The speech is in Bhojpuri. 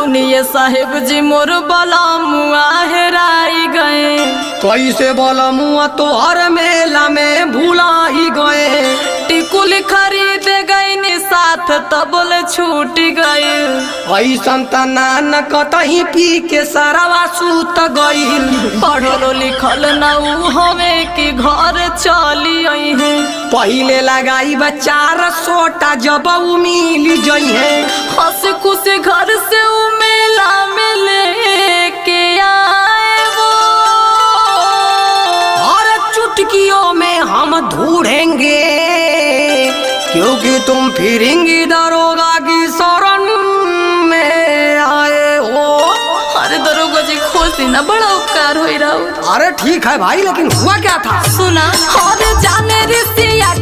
सुनिए साहेब जी मोर बलमुआ हेराई गए। कैसे बलमुआ तोहर मेला में भूला ही गए। टिकुल खरीद गई साथ तबल छूट गए। ऐसन तना कतही पी के सरवा सूत गईल। पढ़लो लिखल न उ हमें कि घर चली आई है। पहिले लगाई बचार सोटा जब उ मिल जई है। हंस खुश घर से उ मेला में लेके आए वो। और चुटकियों में हम ढूंढेंगे क्योंकि तुम फिरेंगी दरोगा की शरण में आए हो। अरे दरोगा जी खोज ना बड़ा उपकार हो रहा। अरे ठीक है भाई लेकिन हुआ क्या था? सुना और जाने रिसिया